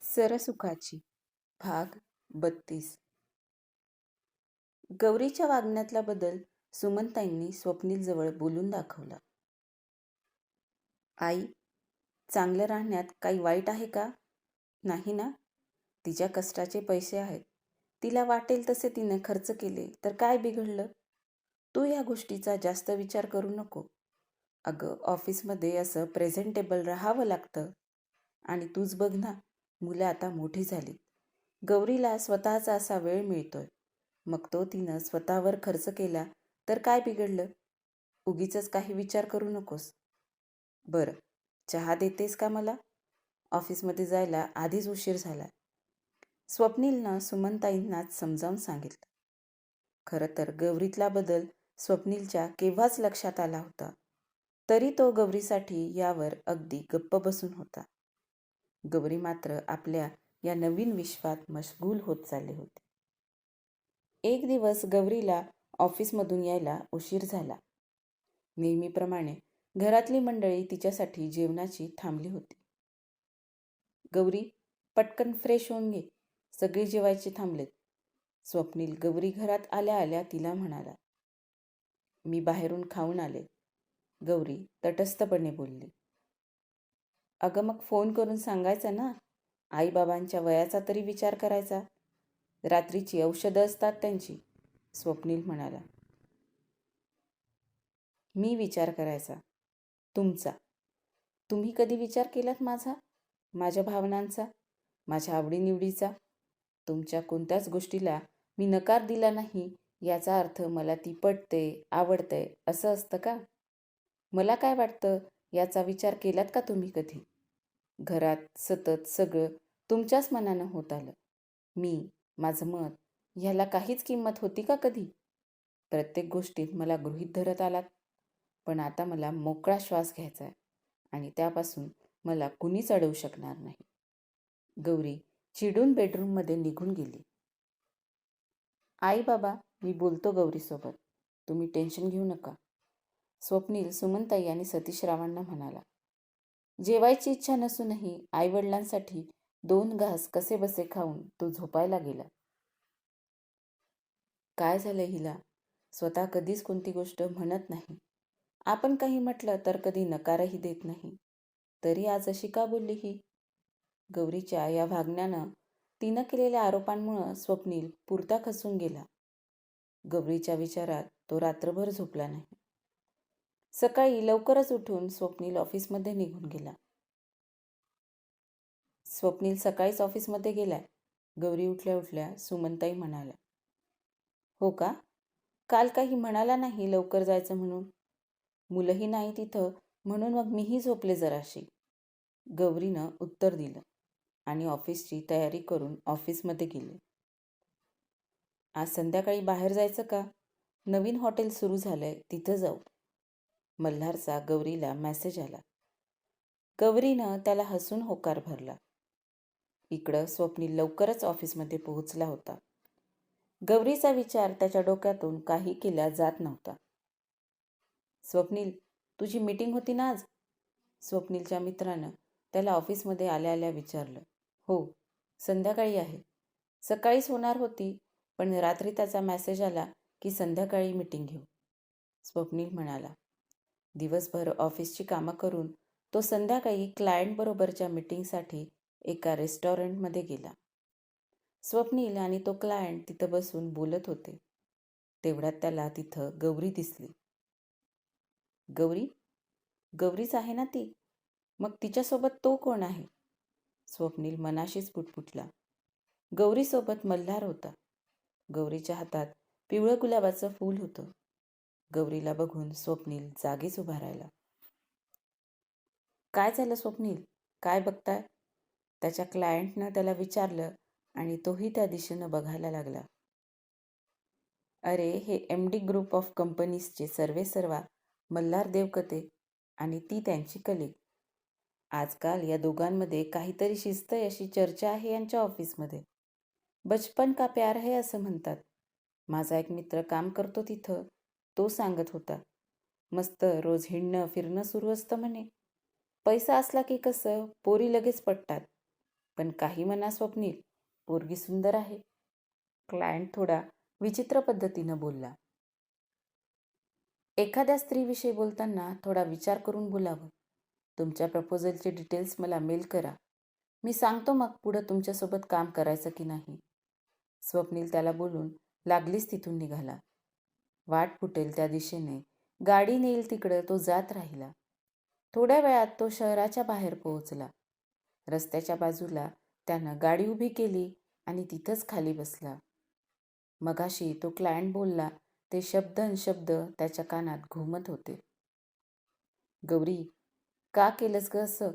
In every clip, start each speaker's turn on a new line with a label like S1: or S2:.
S1: सरसुखाची भाग 32. गौरीच्या वागण्यातला बदल सुमनताईंनी स्वप्नीलजवळ बोलून दाखवला. आई, चांगलं राहण्यात काही वाईट आहे का? नाही ना. तिच्या कष्टाचे पैसे आहेत. तिला वाटेल तसे तिनं खर्च केले तर काय बिघडलं? तू या गोष्टीचा जास्त विचार करू नको. अगं, ऑफिसमध्ये असं प्रेझेंटेबल राहावं लागतं. आणि तूच बघ ना, मुलं आता मोठी झाली. गौरीला स्वतःचा असा वेळ मिळतोय. मग तो तिनं स्वतःवर खर्च केला तर काय बिघडलं? उगीचच काही विचार करू नकोस. बरं, चहा देतेस का मला? ऑफिसमध्ये जायला आधीच उशीर झाला. स्वप्नीलनं सुमनताईंनाच समजावून सांगितलं. खरं तर गौरीतला बदल स्वप्नीलच्या केव्हाच लक्षात आला होता. तरी तो गौरीसाठी यावर अगदी गप्प बसून होता. गौरी मात्र आपल्या या नवीन विश्वात मशगूल होत चालले होते. एक दिवस गौरीला ऑफिसमधून यायला उशीर झाला. नेहमीप्रमाणे घरातली मंडळी तिच्यासाठी जेवणाची थांबली होती. गौरी, पटकन फ्रेश होऊन घे. सगळे जेवायचे थांबलेत. स्वप्नील गौरी घरात आल्या आल्या तिला म्हणाला. मी बाहेरून खाऊन आले. गौरी तटस्थपणे बोलली. अगं, मग फोन करून सांगायचं ना. आईबाबांच्या वयाचा तरी विचार करायचा. रात्रीची औषधं असतात त्यांची, स्वप्नील म्हणाला. मी विचार करायचा तुमचा. तुम्ही कधी विचार केलात माझा, माझ्या भावनांचा, माझ्या आवडीनिवडीचा? तुमच्या कोणत्याच गोष्टीला मी नकार दिला नाही याचा अर्थ मला ती पटते, आवडते असं असतं का? मला काय वाटतं याचा विचार केलात का तुम्ही कधी? घरात सतत सगळं तुमच्याच मनानं होत आलं. माझं मत ह्याला काहीच किंमत होती का कधी? प्रत्येक गोष्टीत मला गृहीत धरत आलात. पण आता मला मोकळा श्वास घ्यायचा आहे आणि त्यापासून मला कुणीच अडवू शकणार नाही. गौरी चिडून बेडरूममध्ये निघून गेली. आई बाबा, मी बोलतो गौरीसोबत. तुम्ही टेन्शन घेऊ नका, स्वप्नील सुमनताई आणि सतीशरावांना म्हणाला. जेवायची इच्छा नसूनही आईवडिलांसाठी 2 घास कसेबसे खाऊन तो झोपायला गेला. काय झालं हिला? स्वतः कधीच कोणती गोष्ट म्हणत नाही. आपण काही म्हटलं तर कधी नकारही देत नाही. तरी आज अशी का बोलली ही? गौरीच्या या वागण्यानं तिनं केलेल्या आरोपांमुळं स्वप्नील पुरता खचून गेला. गौरीच्या विचारात तो रात्रभर झोपला नाही. सकाळी लवकरच उठून स्वप्नील ऑफिसमध्ये निघून गेला. स्वप्नील सकाळीच ऑफिसमध्ये गेलाय, गौरी उठल्या उठल्या सुमनताई म्हणाल्या. हो का? काल काही म्हणाला नाही लवकर जायचं म्हणून. मुलंही नाही तिथं म्हणून मग मीही झोपले जराशी, गौरीनं उत्तर दिलं आणि ऑफिसची तयारी करून ऑफिसमध्ये गेले. आज संध्याकाळी बाहेर जायचं का? नवीन हॉटेल सुरू झालंय, तिथं जाऊ. मल्हारचा गौरीला मेसेज आला. गौरीनं त्याला हसून होकार भरला. इकडं स्वप्नील लवकरच ऑफिसमध्ये पोहोचला होता. गौरीचा विचार त्याच्या डोक्यातून काही केला जात नव्हता. स्वप्नील, तुझी मीटिंग होती ना आज? स्वप्नीलच्या मित्रानं त्याला ऑफिसमध्ये आल्या आल्या विचारलं. हो, संध्याकाळी आहे. सकाळीच होणार होती, पण रात्री त्याचा मेसेज आला की संध्याकाळी मीटिंग घेऊ, स्वप्नील म्हणाला. दिवसभर ऑफिसची कामं करून तो संध्याकाळी क्लायंटबरोबरच्या मीटिंगसाठी एका रेस्टॉरंटमध्ये गेला. स्वप्नील आणि तो क्लायंट तिथं बसून बोलत होते. तेवढ्यात त्याला तिथं गौरी दिसली. गौरी? गौरीच आहे ना ती? मग तिच्यासोबत तो कोण आहे? स्वप्नील मनाशीच पुटपुटला. गौरीसोबत मल्हार होता. गौरीच्या हातात पिवळं गुलाबाचं फूल होतं. गौरीला बघून स्वप्नील जागीच उभा राहिला. काय झालं स्वप्नील? काय बघताय? त्याच्या क्लायंटनं त्याला विचारलं आणि तोही त्या दिशेनं बघायला लागला. अरे, हे MD ग्रुप ऑफ कंपनीजचे सर्वेसर्वा मल्हार देवकते आणि ती त्यांची कलीग. आजकाल या दोघांमध्ये काहीतरी शिस्त अशी चर्चा आहे यांच्या ऑफिसमध्ये. बचपन का प्यार है असं म्हणतात. माझा एक मित्र काम करतो तिथं, तो सांगत होता. मस्त रोज हिंडणं फिरणं सुरू असतं म्हणे. पैसा असला की कसं पोरी लगेच पटतात. पण काही म्हणा स्वप्नील, पोरगी सुंदर आहे. क्लायंट थोडा विचित्र पद्धतीनं बोलला. एखाद्या स्त्रीविषयी बोलताना थोडा विचार करून बोलावं. तुमच्या प्रपोजलचे डिटेल्स मला मेल करा. मी सांगतो मग पुढं तुमच्यासोबत काम करायचं की नाही. स्वप्नील त्याला बोलून लागलीच तिथून निघाला. वाट फुटेल त्या दिशेने गाडी नेईल तिकडं तो जात राहिला. थोड्या वेळात तो शहराच्या बाहेर पोहोचला. रस्त्याच्या बाजूला त्यानं गाडी उभी केली आणि तिथंच खाली बसला. मगाशी तो क्लायंट बोलला ते शब्द न शब्द त्याच्या कानात घुमत होते. गौरी, का केलंस ग असं?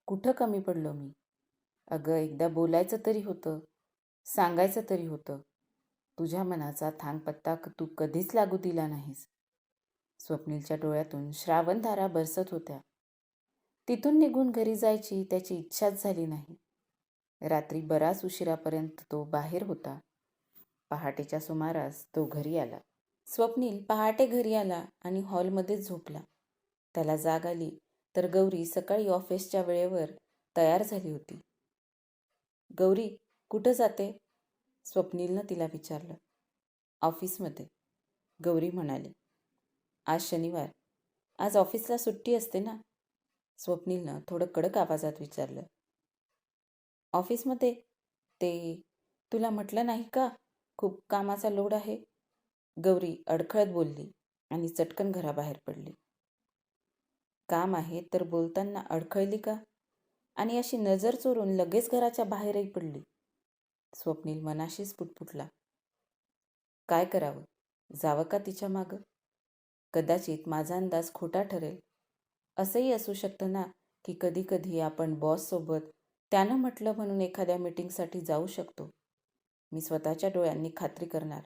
S1: कुठं कमी पडलो मी? अगं, एकदा बोलायचं तरी होतं, सांगायचं तरी होतं. तुझ्या मनाचा थांगपत्ता तू कधीच लागू दिला नाहीस. स्वप्नीलच्या डोळ्यातून श्रावणधारा बरसत होत्या. तिथून निघून घरी जायची त्याची इच्छाच झाली नाही. रात्री बराच उशिरापर्यंत तो बाहेर होता. पहाटेच्या सुमारास तो घरी आला. स्वप्नील पहाटे घरी आला आणि हॉलमध्येच झोपला. त्याला जाग आली तर गौरी सकाळी ऑफिसच्या वेळेवर तयार झाली होती. गौरी, कुठं जाते? स्वप्नीलनं तिला विचारलं. ऑफिसमध्ये, गौरी म्हणाली. आज शनिवार, आज ऑफिसला सुट्टी असते ना? स्वप्नीलनं थोडं कडक आवाजात विचारलं. ऑफिसमध्ये? ते तुला म्हटलं नाही का, खूप कामाचा लोड आहे? गौरी अडखळत बोलली आणि चटकन घराबाहेर पडली. काम आहे तर बोलताना अडखळली का? आणि अशी नजर चोरून लगेच घराच्या बाहेरही पडली. स्वप्नील मनाशीच पुटपुटला. काय करावं? जावं का तिच्या मागं? कदाचित माझा अंदाज खोटा ठरेल. असंही असू शकतं ना की कधी कधी आपण बॉससोबत त्यानं म्हटलं म्हणून एखाद्या मीटिंगसाठी जाऊ शकतो. मी स्वतःच्या डोळ्यांनी खात्री करणार.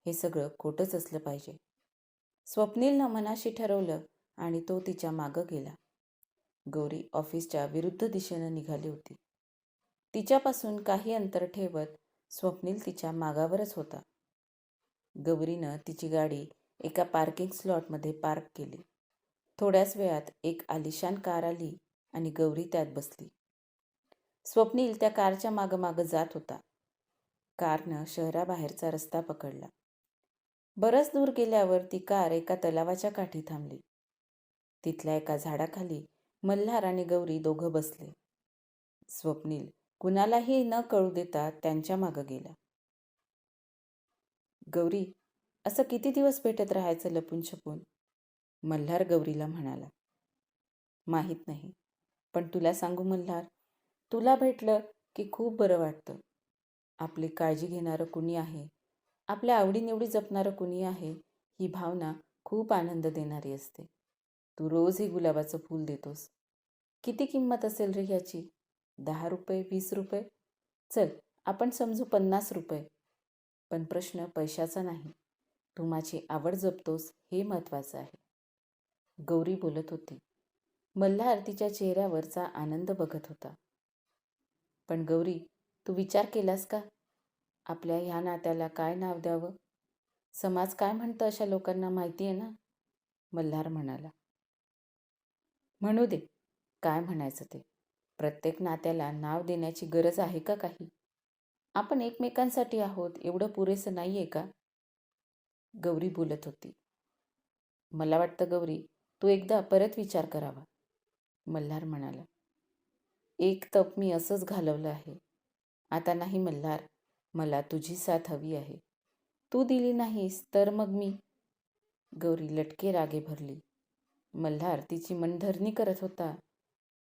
S1: हे सगळं खोटंच असलं पाहिजे. स्वप्नीलनं मनाशी ठरवलं आणि तो तिच्या मागं गेला. गौरी ऑफिसच्या विरुद्ध दिशेनं निघाली होती. तिच्यापासून काही अंतर ठेवत स्वप्नील तिच्या मागावरच होता. गौरीनं तिची गाडी एका पार्किंग स्लॉटमध्ये पार्क केली. थोड्याच वेळात एक आलिशान कार आली आणि गौरी त्यात बसली. स्वप्नील त्या कारच्या मागं जात होता. कारनं शहराबाहेरचा रस्ता पकडला. बरंच दूर गेल्यावर ती कार एका तलावाच्या काठी थांबली. तिथल्या एका झाडाखाली मल्हार आणि गौरी दोघं बसले. स्वप्नील कुणालाही न कळू देता त्यांच्या मागं गेला. गौरी, असं किती दिवस भेटत राहायचं लपून छपून? मल्हार गौरीला म्हणाला. माहीत नाही, पण तुला सांगू मल्हार, तुला भेटलं की खूप बरं वाटतं. आपली काळजी घेणारं कुणी आहे, आपल्या आवडीनिवडी जपणारं कुणी आहे, ही भावना खूप आनंद देणारी असते. तू रोज हे गुलाबाचं फूल देतोस. किती किंमत असेल रे ह्याची? 10 रुपये, 20 रुपये? चल, आपण समजू 50 रुपये. पण प्रश्न पैशाचा नाही. तू माझी आवड जपतोस हे महत्त्वाचं आहे. गौरी बोलत होती. मल्हार तिच्या चेहऱ्यावरचा आनंद बघत होता. पण गौरी, तू विचार केलास का? आपल्या ह्या नात्याला काय नाव द्यावं? समाज काय म्हणतं अशा लोकांना माहिती आहे ना? मल्हार म्हणाला. म्हणू दे, काय म्हणायचं ते. प्रत्येक नात्याला नाव देण्याची गरज आहे का काही? आपण एकमेकांसाठी आहोत एवढं पुरेसं नाही आहे का? गौरी बोलत होती. मला वाटतं गौरी, तू एकदा परत विचार करावा. मल्हार म्हणाला. एक तप मी असंच घालवलं आहे. आता नाही मल्हार, मला तुझी साथ हवी आहे. तू दिली नाहीस तर मग मी. गौरी लटके रागे भरली. मल्हार तिची मनधरणी करत होता.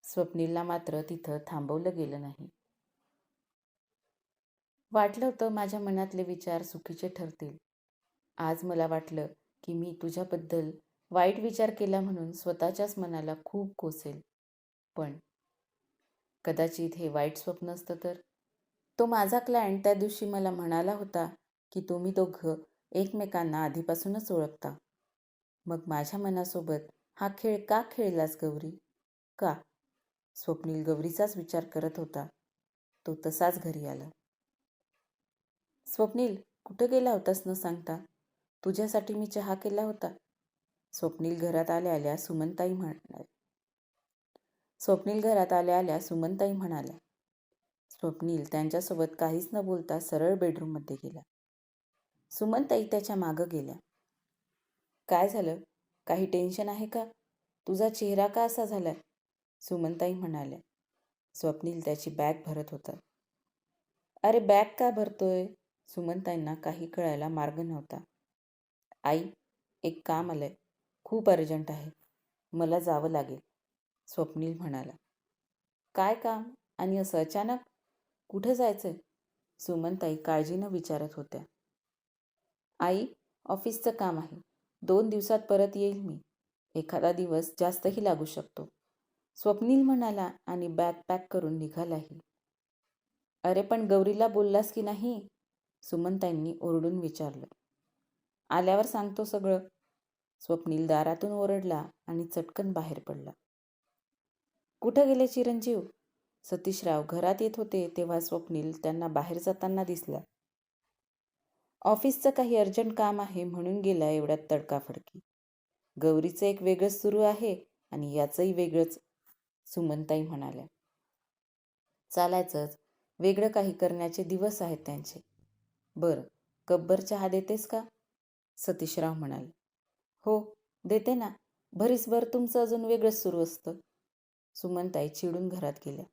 S1: स्वप्नीलला मात्र तिथं थांबवलं गेलं नाही. वाटलं होतं माझ्या मनातले विचार चुकीचे ठरतील. आज मला वाटलं की मी तुझ्याबद्दल वाईट विचार केला म्हणून स्वतःच्याच मनाला खूप कोसेल. पण कदाचित हे वाईट स्वप्न असतं तर? तो माझा क्लायंट त्या दिवशी मला म्हणाला होता की तुम्ही दोघं एकमेकांना आधीपासूनच ओळखता. मग माझ्या मनासोबत हा खेळ का खेळलास गौरी? का? स्वप्नील गौरीचाच विचार करत होता. तो तसाच घरी आला. स्वप्नील, कुठं गेला होतास न सांगता? तुझ्यासाठी मी चहा केला होता. स्वप्नील घरात आल्या आल्या सुमनताई म्हणाल्या. स्वप्नील त्यांच्यासोबत काहीच न बोलता सरळ बेडरूममध्ये गेला. सुमनताई त्याच्या मागं गेल्या. काय झालं? काही टेन्शन आहे का? तुझा चेहरा का असा झालाय? सुमनताई म्हणाल्या. स्वप्नील त्याची बॅग भरत होता. अरे बॅग का भरतोय? सुमनताईंना काही कळायला मार्ग नव्हता. आई, एक काम आलंय. खूप अर्जंट आहे. मला जावं लागेल, स्वप्नील म्हणाला. काय काम आणि असं अचानक? कुठं जायचंय? सुमनताई काळजीनं विचारत होत्या. आई, ऑफिसचं काम आहे. 2 दिवसात परत येईल मी. एखादा दिवस जास्तही लागू शकतो, स्वप्नील म्हणाला आणि बॅग पॅक करून निघालाही. अरे पण गौरीला बोललास की नाही? सुमनताईंनी ओरडून विचारलं. आल्यावर सांगतो सगळं, स्वप्नील दारातून ओरडला आणि चटकन बाहेर पडला. कुठं गेले चिरंजीव? सतीशराव घरात येत होते तेव्हा स्वप्नील त्यांना बाहेर जाताना दिसला. ऑफिसचं काही अर्जंट काम आहे म्हणून गेला एवढ्यात तडकाफडकी. गौरीचं एक वेगळंच सुरू आहे आणि याचंही वेगळंच, सुमनताई म्हणाल्या. चालायचंच, वेगळं काही करण्याचे दिवस आहेत त्यांचे. बरं, कपभर चहा देतेस का? सतीशराव म्हणाले. हो, देते ना. भरीसभर तुमचं अजून वेगळंच सुरू असतं. सुमनताई चिडून घरात गेल्या.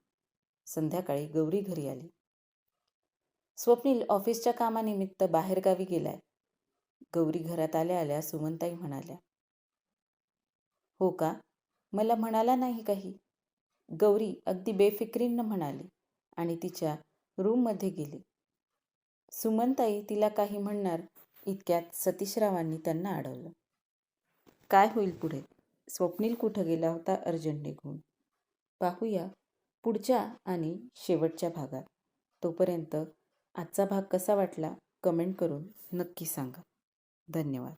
S1: संध्याकाळी गौरी घरी आली. स्वप्नील ऑफिसच्या कामानिमित्त बाहेरगावी गेलाय. गौरी घरात आल्या आल्या सुमनताई म्हणाल्या. हो का? मला म्हणाला नाही काही. गौरी अगदी बेफिक्रीनं म्हणाली आणि तिच्या रूममध्ये गेली. सुमनताई तिला काही म्हणणार इतक्यात सतीशरावांनी त्यांना अडवलं. काय होईल पुढे? स्वप्नील कुठं गेला होता अर्जंट निघून? पाहूया पुढच्या आणि शेवटच्या भागात. तोपर्यंत आजचा भाग कसा वाटला कमेंट करून नक्की सांगा. धन्यवाद.